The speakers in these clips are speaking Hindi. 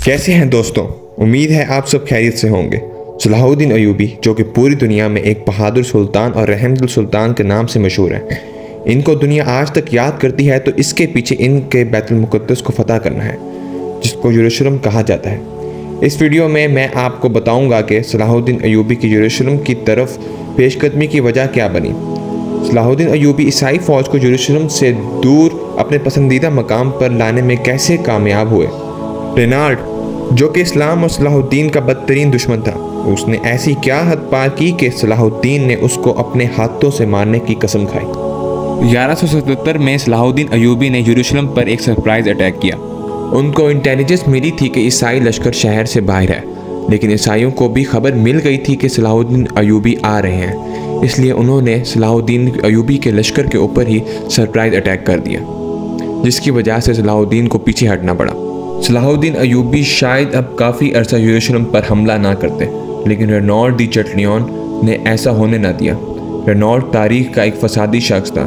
कैसे हैं दोस्तों। उम्मीद है आप सब खैरियत से होंगे। सलाहुद्दीन अयूबी जो कि पूरी दुनिया में एक बहादुर सुल्तान और रहमतुल सुल्तान के नाम से मशहूर हैं, इनको दुनिया आज तक याद करती है तो इसके पीछे इनके बैतुल मुक़द्दस को फ़तह करना है, जिसको यरूशलेम कहा जाता है। इस वीडियो में मैं आपको बताऊंगा कि सलाहुद्दीन अयूबी की यरूशलेम की तरफ पेशकदमी की वजह क्या बनी। सलाहुद्दीन अयूबी ईसाई फ़ौज को यरूशलेम से दूर अपने पसंदीदा मकाम पर लाने में कैसे कामयाब हुए। रेनाल्ड जो कि इस्लाम और सलाहुद्दीन का बदतरीन दुश्मन था, उसने ऐसी क्या हद पार की कि सलाहुद्दीन ने उसको अपने हाथों से मारने की कसम खाई। 1177 में सलाहुद्दीन अयूबी ने यरूशलेम पर एक सरप्राइज अटैक किया। उनको इंटेलिजेंस मिली थी कि ईसाई लश्कर शहर से बाहर है, लेकिन ईसाइयों को भी खबर मिल गई थी कि सलाहुद्दीन अयूबी आ रहे हैं, इसलिए उन्होंने सलाहुद्दीन अयूबी के लश्कर के ऊपर ही सरप्राइज अटैक कर दिया, जिसकी वजह से सलाहुद्दीन को पीछे हटना पड़ा। सलाहुद्दीन अयूबी शायद अब काफ़ी अरसा यरूशलेम पर हमला ना करते, लेकिन रेनॉल्ड दी चटलियन ने ऐसा होने ना दिया। रेनॉल्ड तारीख का एक फसादी शख्स था।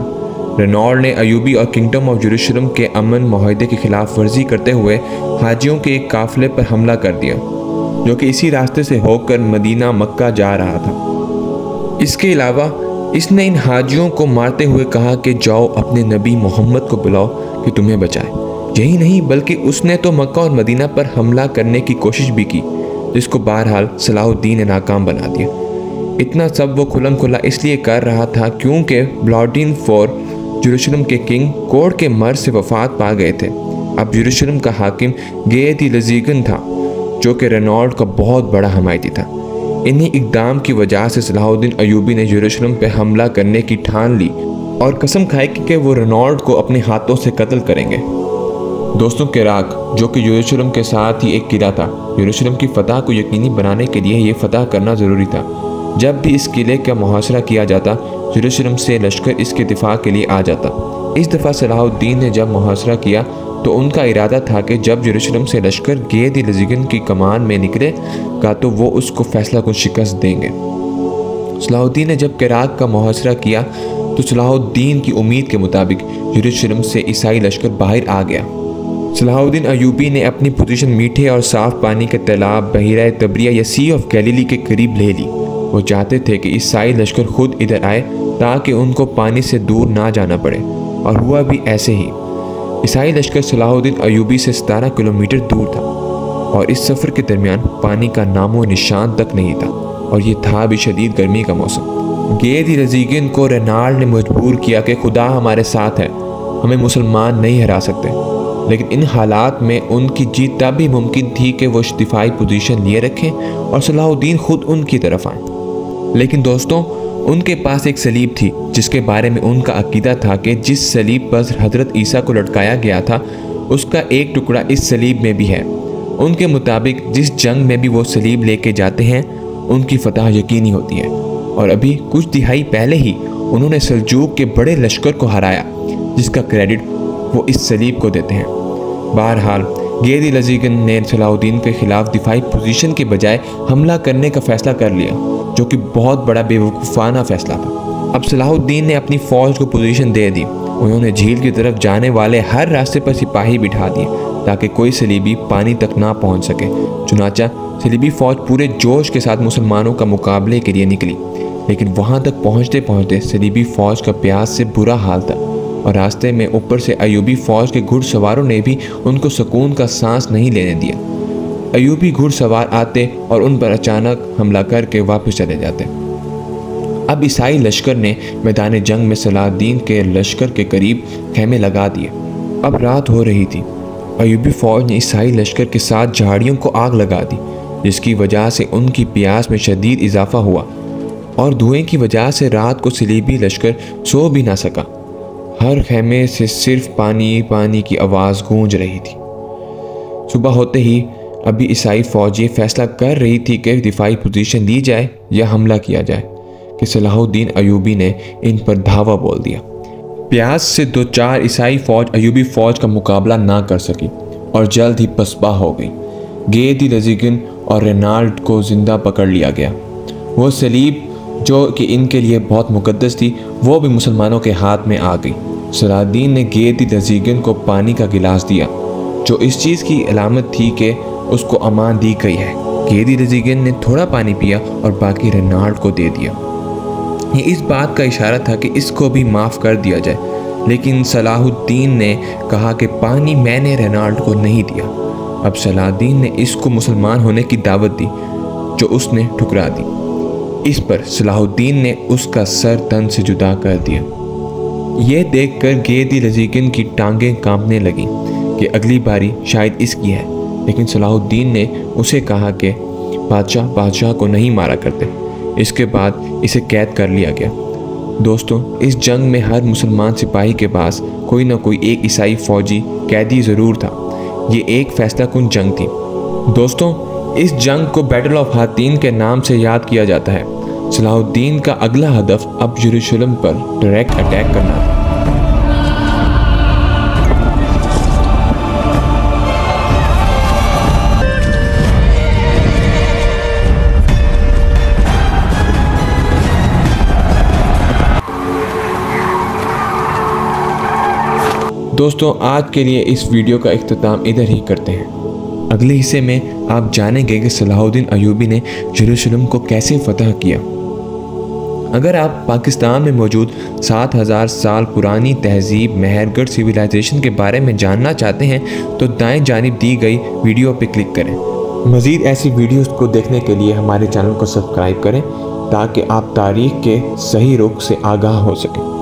रेनॉल्ड ने अयूबी और किंगडम ऑफ यरूशलेम के अमन माहदे की खिलाफ वर्जी करते हुए हाजियों के एक काफिले पर हमला कर दिया, जो कि इसी रास्ते से होकर मदीना मक्का जा रहा था। इसके अलावा इसने इन हाजियों को मारते हुए कहा कि जाओ अपने नबी मोहम्मद को बुलाओ कि तुम्हें बचाए। यही नहीं बल्कि उसने तो मक्का और मदीना पर हमला करने की कोशिश भी की, जिसको बहरहाल सलाहुद्दीन ने नाकाम बना दिया। इतना सब वो खुलम खुला इसलिए कर रहा था क्योंकि ब्लॉडिन फोर यरूशलेम के किंग कोड के मर्ज से वफात पा गए थे। अब यरूशलेम का हाकिम गेद दी लजीगन था, जो कि रेनॉल्ड का बहुत बड़ा हमायती था। इन्हीं इकदाम की वजह से सलाहुद्दीन अयूबी ने यरूशलेम पर हमला करने की ठान ली और कसम खाई कि वो रेनॉल्ड को अपने हाथों से कत्ल करेंगे। दोस्तों, इराक जो कि यरूशलेम के साथ ही एक किला था, यरूशलेम की फतह को यकीनी बनाने के लिए ये फतह करना ज़रूरी था। जब भी इस किले का मुहासरा किया जाता, यरूशलेम से लश्कर इसके दिफा के लिए आ जाता। इस दफ़ा सलाहुद्दीन ने जब मुहासरा किया तो उनका इरादा था कि जब यरूशलेम से लश्कर गेद लजीगन की कमान में निकलेगा तो वो उसको फैसला कुन शिकस्त देंगे। सलाहुद्दीन ने जब इराक का मुहासरा किया तो सलाहुद्दीन की उम्मीद के मुताबिक यरूशलेम से ईसाई लश्कर बाहर आ गया। सलाहुद्दीन अयूबी ने अपनी पोजीशन मीठे और साफ पानी के तालाब बहीरा तबरिया या सी ऑफ गैलीली के करीब ले ली। वो चाहते थे कि ईसाई लश्कर खुद इधर आए ताकि उनको पानी से दूर ना जाना पड़े, और हुआ भी ऐसे ही। ईसाई लश्कर सलाहुद्दीन अयूबी से 17 किलोमीटर दूर था और इस सफ़र के दरमियान पानी का नामो निशान तक नहीं था, और ये था भी शदीद गर्मी का मौसम। गेद दी लजीगन को रेनाल्ड ने मजबूर किया कि खुदा हमारे साथ है, हमें मुसलमान नहीं हरा सकते। लेकिन इन हालात में उनकी जीत तब भी मुमकिन थी कि वो दिफाई पोजीशन लिए रखें और सलाहुद्दीन खुद उनकी तरफ आए। लेकिन दोस्तों, उनके पास एक सलीब थी जिसके बारे में उनका अकीदा था कि जिस सलीब पर हज़रत ईसा को लटकाया गया था उसका एक टुकड़ा इस सलीब में भी है। उनके मुताबिक जिस जंग में भी वो सलीब लेके जाते हैं उनकी फतह यकीनी होती है, और अभी कुछ दिहाई पहले ही उन्होंने सल्जूक के बड़े लश्कर को हराया, जिसका क्रेडिट वो इस सलीब को देते हैं। बहरहाल गेद दी लजीगन ने सलाहुद्दीन के खिलाफ दिफाई पोजीशन के बजाय हमला करने का फैसला कर लिया, जो कि बहुत बड़ा बेवकूफ़ाना फैसला था। अब सलाहुद्दीन ने अपनी फ़ौज को पोजीशन दे दी। उन्होंने झील की तरफ जाने वाले हर रास्ते पर सिपाही बिठा दिए ताकि कोई सलीबी पानी तक ना पहुंच सके। चुनाचा सलीबी फ़ौज पूरे जोश के साथ मुसलमानों का मुकाबले के लिए निकली, लेकिन वहाँ तक पहुँचते पहुँचते सलीबी फ़ौज का प्यास से बुरा हाल था, और रास्ते में ऊपर से अयूबी फ़ौज के घुड़सवारों ने भी उनको सुकून का सांस नहीं लेने दिया। अयूबी घुड़सवार आते और उन पर अचानक हमला करके वापस चले जाते। अब ईसाई लश्कर ने मैदान जंग में सलाहुद्दीन के लश्कर के करीब खेमे लगा दिए। अब रात हो रही थी। अयूबी फ़ौज ने ईसाई लश्कर के साथ झाड़ियों को आग लगा दी, जिसकी वजह से उनकी प्यास में शदीद इजाफा हुआ, और धुएं की वजह से रात को सलीबी लश्कर सो भी ना सका। हर खेमे से सिर्फ पानी पानी की आवाज़ गूंज रही थी। सुबह होते ही अभी ईसाई फ़ौज ये फैसला कर रही थी कि दिफाई पोजीशन ली जाए या हमला किया जाए कि सलाहुद्दीन अयूबी ने इन पर धावा बोल दिया। प्यास से 2-4 ईसाई फ़ौज अयूबी फ़ौज का मुकाबला ना कर सकी और जल्द ही पसबा हो गई। गेद दी लजीगन और रेनाल्ड को ज़िंदा पकड़ लिया गया। वो सलीब जो कि इनके लिए बहुत मुकद्दस थी, वो भी मुसलमानों के हाथ में आ गई। सलाहुद्दीन ने गेद दी लजीगन को पानी का गिलास दिया, जो इस चीज़ की अलामत थी कि उसको अमान दी गई है। गेदी लजीकिन ने थोड़ा पानी पिया और बाकी रेनाल्ड को दे दिया। ये इस बात का इशारा था कि इसको भी माफ़ कर दिया जाए, लेकिन सलाहुद्दीन ने कहा कि पानी मैंने रेनाल्ड को नहीं दिया। अब सलाहुद्दीन ने इसको मुसलमान होने की दावत दी, जो उसने ठुकरा दी। इस पर सलाहुद्दीन ने उसका सर तन से जुदा कर दिया। यह देखकर गेदी लजीकिन की टांगें कांपने लगीं कि अगली बारी शायद इसकी है, लेकिन सलाहुद्दीन ने उसे कहा कि बादशाह को नहीं मारा करते। इसके बाद इसे कैद कर लिया गया। दोस्तों, इस जंग में हर मुसलमान सिपाही के पास कोई ना कोई एक ईसाई फौजी कैदी ज़रूर था। ये एक फैसला कुन जंग थी। दोस्तों, इस जंग को बैटल ऑफ हातीन के नाम से याद किया जाता है। सलाहुद्दीन का अगला हदफ अब यरूशलेम पर डायरेक्ट अटैक करना था। दोस्तों, आज के लिए इस वीडियो का इख्तिताम इधर ही करते हैं। अगले हिस्से में आप जानेंगे कि सलाहुद्दीन अय्यूबी ने यरूशलेम को कैसे फतह किया। अगर आप पाकिस्तान में मौजूद 7000 साल पुरानी तहजीब मेहरगढ़ सिविलाइजेशन के बारे में जानना चाहते हैं तो दाएं जानिब दी गई वीडियो पर क्लिक करें। मज़ीद ऐसी वीडियोस को देखने के लिए हमारे चैनल को सब्सक्राइब करें ताकि आप तारीख़ के सही रुख से आगाह हो सकें।